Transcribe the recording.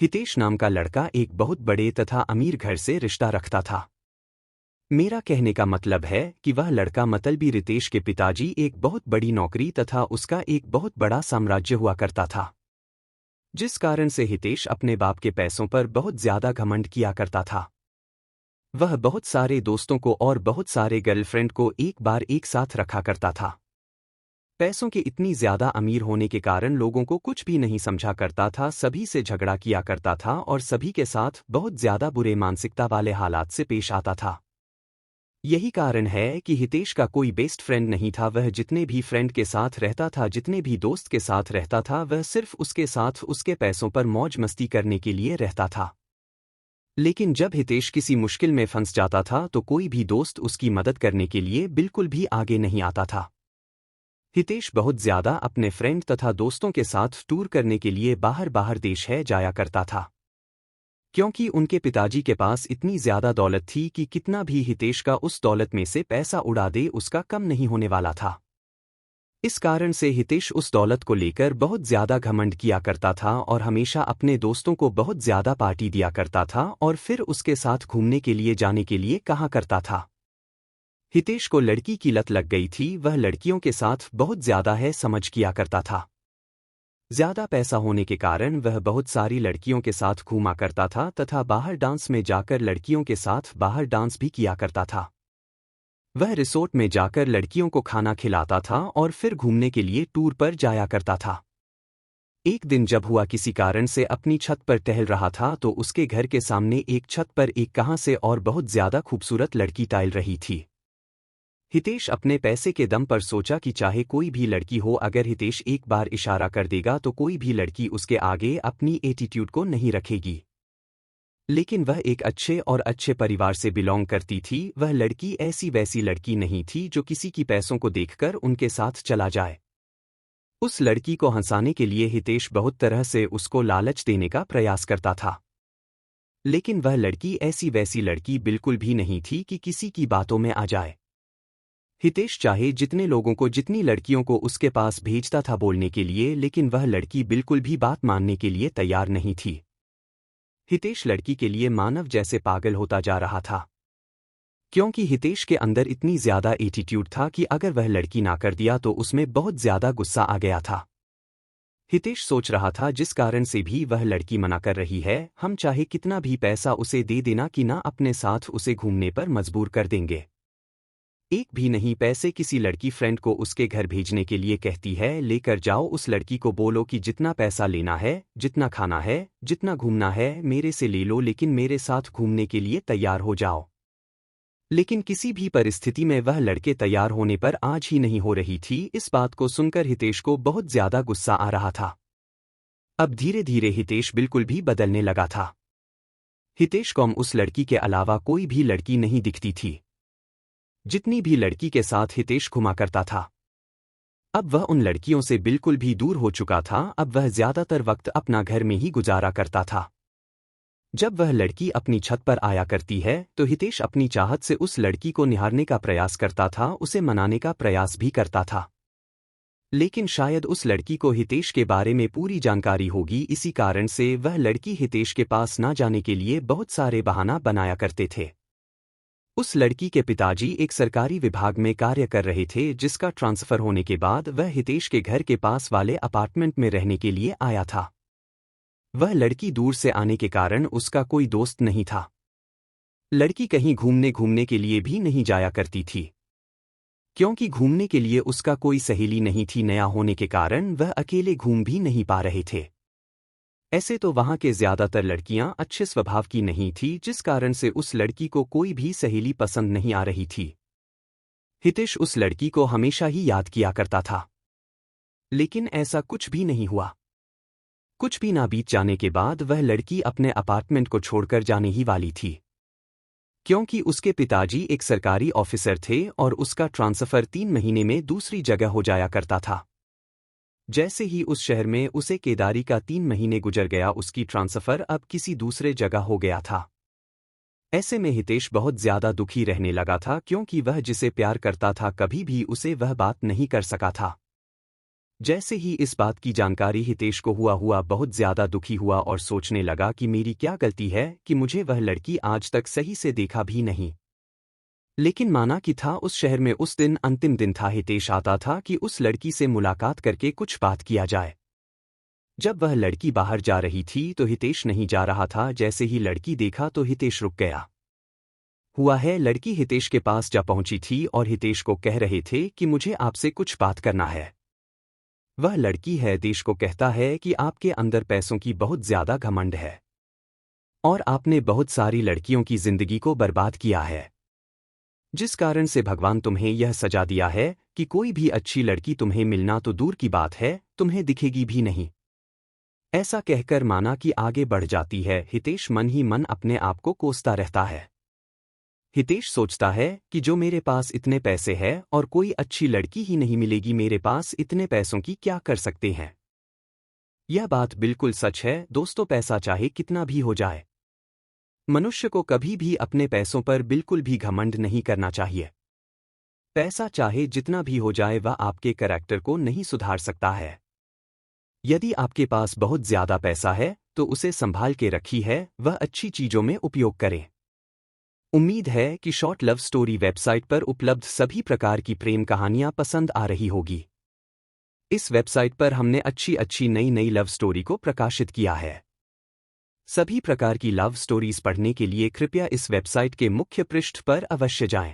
हितेश नाम का लड़का एक बहुत बड़े तथा अमीर घर से रिश्ता रखता था। मेरा कहने का मतलब है कि वह लड़का मतलबी रितेश के पिताजी एक बहुत बड़ी नौकरी तथा उसका एक बहुत बड़ा साम्राज्य हुआ करता था, जिस कारण से हितेश अपने बाप के पैसों पर बहुत ज्यादा घमंड किया करता था। वह बहुत सारे दोस्तों को और बहुत सारे गर्लफ्रेंड को एक बार एक साथ रखा करता था। पैसों के इतनी ज्यादा अमीर होने के कारण लोगों को कुछ भी नहीं समझा करता था, सभी से झगड़ा किया करता था और सभी के साथ बहुत ज्यादा बुरे मानसिकता वाले हालात से पेश आता था। यही कारण है कि हितेश का कोई बेस्ट फ्रेंड नहीं था। वह जितने भी फ्रेंड के साथ रहता था, जितने भी दोस्त के साथ रहता था, वह सिर्फ उसके साथ उसके पैसों पर मौज मस्ती करने के लिए रहता था। लेकिन जब हितेश किसी मुश्किल में फंस जाता था तो कोई भी दोस्त उसकी मदद करने के लिए बिल्कुल भी आगे नहीं आता था। हितेश बहुत ज्यादा अपने फ्रेंड तथा दोस्तों के साथ टूर करने के लिए बाहर बाहर देश है जाया करता था, क्योंकि उनके पिताजी के पास इतनी ज्यादा दौलत थी कि कितना भी हितेश का उस दौलत में से पैसा उड़ा दे उसका कम नहीं होने वाला था। इस कारण से हितेश उस दौलत को लेकर बहुत ज्यादा घमंड किया करता था और हमेशा अपने दोस्तों को बहुत ज्यादा पार्टी दिया करता था और फिर उसके साथ घूमने के लिए जाने के लिए कहा करता था। हितेश को लड़की की लत लग गई थी, वह लड़कियों के साथ बहुत ज्यादा है समझ किया करता था। ज्यादा पैसा होने के कारण वह बहुत सारी लड़कियों के साथ घूमा करता था तथा बाहर डांस में जाकर लड़कियों के साथ बाहर डांस भी किया करता था। वह रिसोर्ट में जाकर लड़कियों को खाना खिलाता था और फिर घूमने के लिए टूर पर जाया करता था। एक दिन जब हुआ किसी कारण से अपनी छत पर टहल रहा था तो उसके घर के सामने एक छत पर एक कहां से और बहुत ज्यादा खूबसूरत लड़की टहल रही थी। हितेश अपने पैसे के दम पर सोचा कि चाहे कोई भी लड़की हो, अगर हितेश एक बार इशारा कर देगा तो कोई भी लड़की उसके आगे अपनी एटीट्यूड को नहीं रखेगी। लेकिन वह एक अच्छे और अच्छे परिवार से बिलोंग करती थी। वह लड़की ऐसी वैसी लड़की नहीं थी जो किसी की पैसों को देखकर उनके साथ चला जाए। उस लड़की को हंसाने के लिए हितेश बहुत तरह से उसको लालच देने का प्रयास करता था, लेकिन वह लड़की ऐसी वैसी लड़की बिल्कुल भी नहीं थी कि किसी की बातों में आ जाए। हितेश चाहे जितने लोगों को, जितनी लड़कियों को उसके पास भेजता था बोलने के लिए, लेकिन वह लड़की बिल्कुल भी बात मानने के लिए तैयार नहीं थी। हितेश लड़की के लिए मानव जैसे पागल होता जा रहा था, क्योंकि हितेश के अंदर इतनी ज्यादा एटीट्यूड था कि अगर वह लड़की ना कर दिया तो उसमें बहुत ज्यादा गुस्सा आ गया था। हितेश सोच रहा था जिस कारण से भी वह लड़की मना कर रही है, हम चाहे कितना भी पैसा उसे दे देना कि ना अपने साथ उसे घूमने पर मजबूर कर देंगे। एक भी नहीं पैसे किसी लड़की फ्रेंड को उसके घर भेजने के लिए कहती है, लेकर जाओ उस लड़की को बोलो कि जितना पैसा लेना है, जितना खाना है, जितना घूमना है मेरे से ले लो, लेकिन मेरे साथ घूमने के लिए तैयार हो जाओ। लेकिन किसी भी परिस्थिति में वह लड़के तैयार होने पर आज ही नहीं हो रही थी। इस बात को सुनकर हितेश को बहुत ज्यादा गुस्सा आ रहा था। अब धीरे धीरे हितेश बिल्कुल भी बदलने लगा था। हितेश को उस लड़की के अलावा कोई भी लड़की नहीं दिखती थी। जितनी भी लड़की के साथ हितेश घुमा करता था, अब वह उन लड़कियों से बिल्कुल भी दूर हो चुका था। अब वह ज्यादातर वक्त अपना घर में ही गुजारा करता था। जब वह लड़की अपनी छत पर आया करती है तो हितेश अपनी चाहत से उस लड़की को निहारने का प्रयास करता था, उसे मनाने का प्रयास भी करता था। लेकिन शायद उस लड़की को हितेश के बारे में पूरी जानकारी होगी, इसी कारण से वह लड़की हितेश के पास ना जाने के लिए बहुत सारे बहाना बनाया करते थे। उस लड़की के पिताजी एक सरकारी विभाग में कार्य कर रहे थे, जिसका ट्रांसफर होने के बाद वह हितेश के घर के पास वाले अपार्टमेंट में रहने के लिए आया था। वह लड़की दूर से आने के कारण उसका कोई दोस्त नहीं था। लड़की कहीं घूमने के लिए भी नहीं जाया करती थी, क्योंकि घूमने के लिए उसका कोई सहेली नहीं थी। नया होने के कारण वह अकेले घूम भी नहीं पा रहे थे। ऐसे तो वहां के ज्यादातर लड़कियां अच्छे स्वभाव की नहीं थी, जिस कारण से उस लड़की को कोई भी सहेली पसंद नहीं आ रही थी। हितेश उस लड़की को हमेशा ही याद किया करता था, लेकिन ऐसा कुछ भी नहीं हुआ। कुछ भी ना बीत जाने के बाद वह लड़की अपने अपार्टमेंट को छोड़कर जाने ही वाली थी, क्योंकि उसके पिताजी एक सरकारी ऑफिसर थे और उसका ट्रांसफर 3 महीने में दूसरी जगह हो जाया करता था। जैसे ही उस शहर में उसे केदारी का 3 महीने गुजर गया, उसकी ट्रांसफर अब किसी दूसरे जगह हो गया था। ऐसे में हितेश बहुत ज्यादा दुखी रहने लगा था, क्योंकि वह जिसे प्यार करता था कभी भी उसे वह बात नहीं कर सका था। जैसे ही इस बात की जानकारी हितेश को हुआ बहुत ज्यादा दुखी हुआ और सोचने लगा कि मेरी क्या गलती है कि मुझे वह लड़की आज तक सही से देखा भी नहीं। लेकिन माना कि था उस शहर में उस दिन अंतिम दिन था। हितेश आता था कि उस लड़की से मुलाकात करके कुछ बात किया जाए। जब वह लड़की बाहर जा रही थी तो हितेश नहीं जा रहा था। जैसे ही लड़की देखा तो हितेश रुक गया। हुआ है, लड़की हितेश के पास जा पहुंची थी और हितेश को कह रहे थे कि मुझे आपसे कुछ बात करना है। वह लड़की है हितेश को कहता है कि आपके अंदर पैसों की बहुत ज्यादा घमंड है और आपने बहुत सारी लड़कियों की जिंदगी को बर्बाद किया है, जिस कारण से भगवान तुम्हें यह सजा दिया है कि कोई भी अच्छी लड़की तुम्हें मिलना तो दूर की बात है, तुम्हें दिखेगी भी नहीं। ऐसा कहकर माना कि आगे बढ़ जाती है। हितेश मन ही मन अपने आप को कोसता रहता है। हितेश सोचता है कि जो मेरे पास इतने पैसे हैं और कोई अच्छी लड़की ही नहीं मिलेगी, मेरे पास इतने पैसों की क्या कर सकते हैं। यह बात बिल्कुल सच है दोस्तों, पैसा चाहे कितना भी हो जाए, मनुष्य को कभी भी अपने पैसों पर बिल्कुल भी घमंड नहीं करना चाहिए। पैसा चाहे जितना भी हो जाए वह आपके कैरेक्टर को नहीं सुधार सकता है। यदि आपके पास बहुत ज्यादा पैसा है तो उसे संभाल के रखी है, वह अच्छी चीजों में उपयोग करें। उम्मीद है कि शॉर्ट लव स्टोरी वेबसाइट पर उपलब्ध सभी प्रकार की प्रेम कहानियां पसंद आ रही होगी। इस वेबसाइट पर हमने अच्छी अच्छी नई नई लव स्टोरी को प्रकाशित किया है। सभी प्रकार की लव स्टोरीज पढ़ने के लिए कृपया इस वेबसाइट के मुख्य पृष्ठ पर अवश्य जाएं।